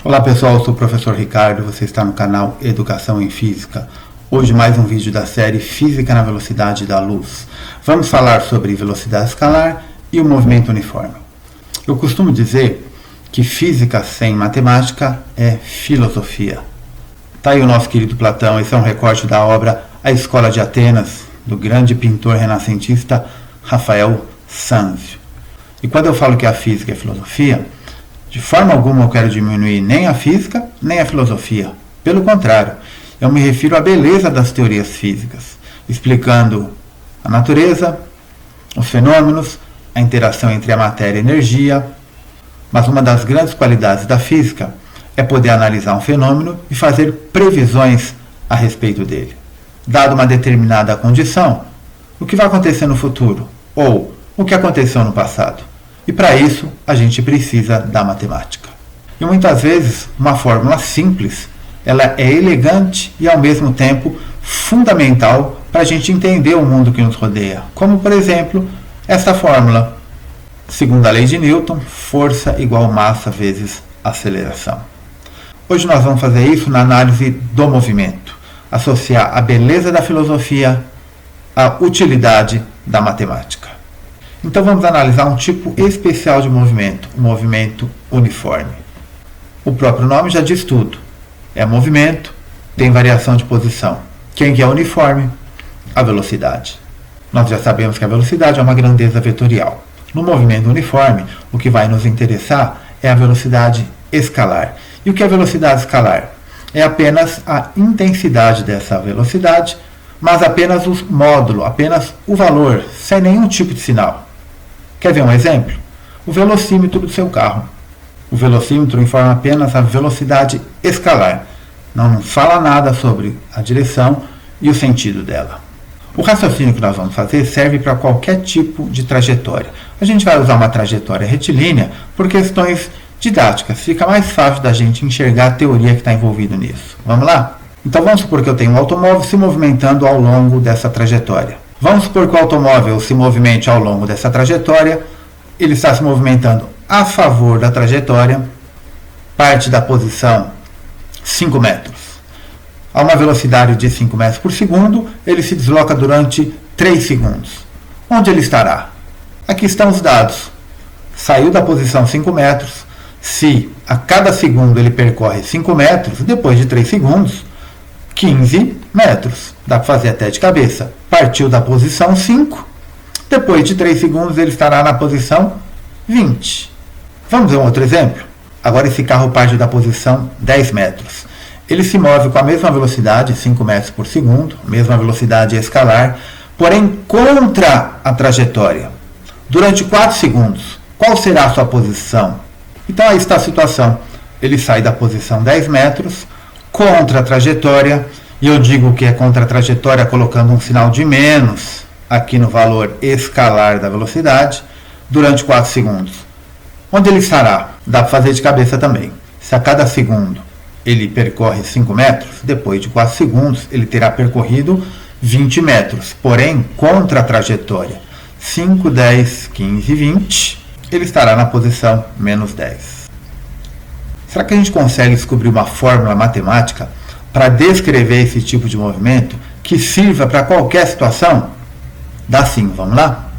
Olá pessoal, eu sou o professor Ricardo, você está no canal Educação em Física. Hoje mais um vídeo da série Física na Velocidade da Luz. Vamos falar sobre velocidade escalar e o movimento uniforme. Eu costumo dizer que física sem matemática é filosofia. Está aí o nosso querido Platão, esse é um recorte da obra A Escola de Atenas, do grande pintor renascentista Rafael Sanzio. E quando eu falo que a física é filosofia, de forma alguma eu quero diminuir nem a física, nem a filosofia. Pelo contrário, eu me refiro à beleza das teorias físicas, explicando a natureza, os fenômenos, a interação entre a matéria e a energia. Mas uma das grandes qualidades da física é poder analisar um fenômeno e fazer previsões a respeito dele. Dado uma determinada condição, o que vai acontecer no futuro ou o que aconteceu no passado. E para isso, a gente precisa da matemática. E muitas vezes, uma fórmula simples, ela é elegante e ao mesmo tempo fundamental para a gente entender o mundo que nos rodeia. Como, por exemplo, essa fórmula. Segundo a lei de Newton, força igual massa vezes aceleração. Hoje nós vamos fazer isso na análise do movimento. Associar a beleza da filosofia à utilidade da matemática. Então vamos analisar um tipo especial de movimento, o movimento uniforme. O próprio nome já diz tudo. É movimento, tem variação de posição. Quem que é uniforme? A velocidade. Nós já sabemos que a velocidade é uma grandeza vetorial. No movimento uniforme, o que vai nos interessar é a velocidade escalar. E o que é velocidade escalar? É apenas a intensidade dessa velocidade, mas apenas o módulo, apenas o valor, sem nenhum tipo de sinal. Quer ver um exemplo? O velocímetro do seu carro. O velocímetro informa apenas a velocidade escalar. Não fala nada sobre a direção e o sentido dela. O raciocínio que nós vamos fazer serve para qualquer tipo de trajetória. A gente vai usar uma trajetória retilínea por questões didáticas. Fica mais fácil da gente enxergar a teoria que está envolvida nisso. Vamos lá? Então vamos supor que eu tenho um automóvel se movimentando ao longo dessa trajetória. Vamos supor que o automóvel se movimente ao longo dessa trajetória. Ele está se movimentando a favor da trajetória, parte da posição 5 metros. A uma velocidade de 5 metros por segundo, ele se desloca durante 3 segundos. Onde ele estará? Aqui estão os dados. Saiu da posição 5 metros. Se a cada segundo ele percorre 5 metros, depois de 3 segundos, 15 metros. Dá para fazer até de cabeça. Partiu da posição 5. Depois de 3 segundos ele estará na posição 20. Vamos ver um outro exemplo? Agora esse carro parte da posição 10 metros. Ele se move com a mesma velocidade, 5 metros por segundo, mesma velocidade escalar, porém contra a trajetória. Durante 4 segundos, qual será a sua posição? Então aí está a situação. Ele sai da posição 10 metros, contra a trajetória, e eu digo que é contra a trajetória colocando um sinal de menos aqui no valor escalar da velocidade, durante 4 segundos. Onde ele estará? Dá para fazer de cabeça também. Se a cada segundo ele percorre 5 metros, depois de 4 segundos ele terá percorrido 20 metros, porém contra a trajetória. 5, 10, 15, 20, ele estará na posição menos 10. Será que a gente consegue descobrir uma fórmula matemática para descrever esse tipo de movimento que sirva para qualquer situação? Dá sim, vamos lá?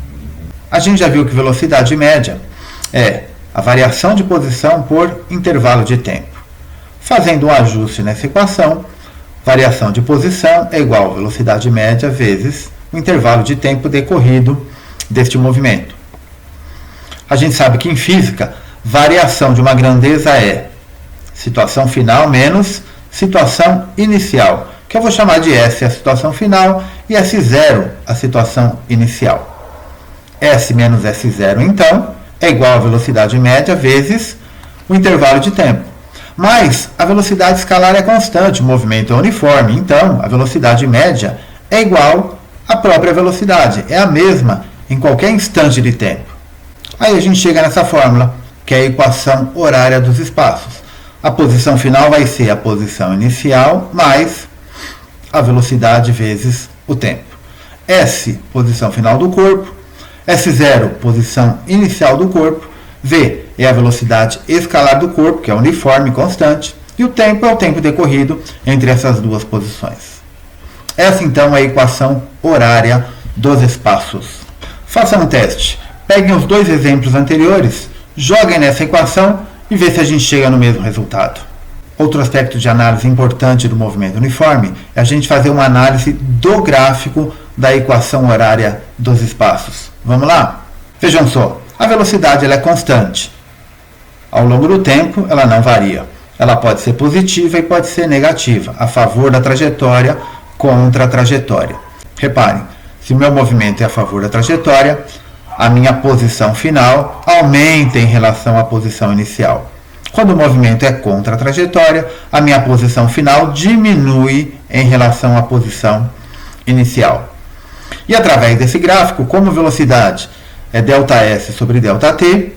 A gente já viu que velocidade média é a variação de posição por intervalo de tempo. Fazendo um ajuste nessa equação, variação de posição é igual a velocidade média vezes o intervalo de tempo decorrido deste movimento. A gente sabe que em física, variação de uma grandeza é situação final menos situação inicial, que eu vou chamar de S a situação final e S0 a situação inicial. S menos S0, então, é igual a velocidade média vezes o intervalo de tempo. Mas a velocidade escalar é constante, o movimento é uniforme, então a velocidade média é igual à própria velocidade, é a mesma em qualquer instante de tempo. Aí a gente chega nessa fórmula, que é a equação horária dos espaços. A posição final vai ser a posição inicial mais a velocidade vezes o tempo. S, posição final do corpo. S0, posição inicial do corpo. V, é a velocidade escalar do corpo, que é uniforme, constante, e o tempo é o tempo decorrido entre essas duas posições. Essa então é a equação horária dos espaços. Façam um teste. Peguem os dois exemplos anteriores, joguem nessa equação e vê se a gente chega no mesmo resultado. Outro aspecto de análise importante do movimento uniforme é a gente fazer uma análise do gráfico da equação horária dos espaços. Vamos lá? Vejam só, a velocidade ela é constante. Ao longo do tempo, ela não varia. Ela pode ser positiva e pode ser negativa, a favor da trajetória, contra a trajetória. Reparem, se o meu movimento é a favor da trajetória, a minha posição final aumenta em relação à posição inicial. Quando o movimento é contra a trajetória, a minha posição final diminui em relação à posição inicial. E através desse gráfico, como velocidade é ΔS sobre ΔT,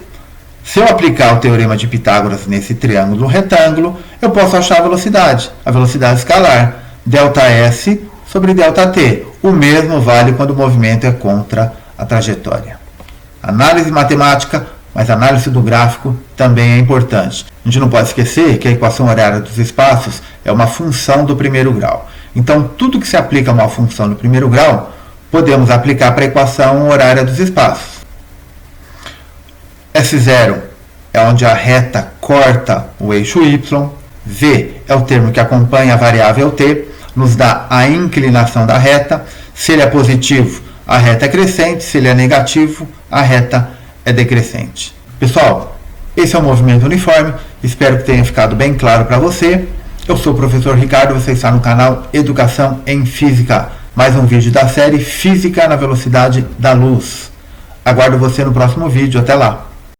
se eu aplicar o teorema de Pitágoras nesse triângulo retângulo, eu posso achar a velocidade escalar, ΔS sobre ΔT. O mesmo vale quando o movimento é contra a trajetória. Análise matemática, mas análise do gráfico também é importante. A gente não pode esquecer que a equação horária dos espaços é uma função do primeiro grau. Então, tudo que se aplica a uma função do primeiro grau, podemos aplicar para a equação horária dos espaços. S0 é onde a reta corta o eixo Y. V é o termo que acompanha a variável t, nos dá a inclinação da reta. Se ele é positivo, a reta é crescente. Se ele é negativo, a reta é decrescente. Pessoal, esse é o movimento uniforme. Espero que tenha ficado bem claro para você. Eu sou o professor Ricardo, você está no canal Educação em Física. Mais um vídeo da série Física na Velocidade da Luz. Aguardo você no próximo vídeo. Até lá!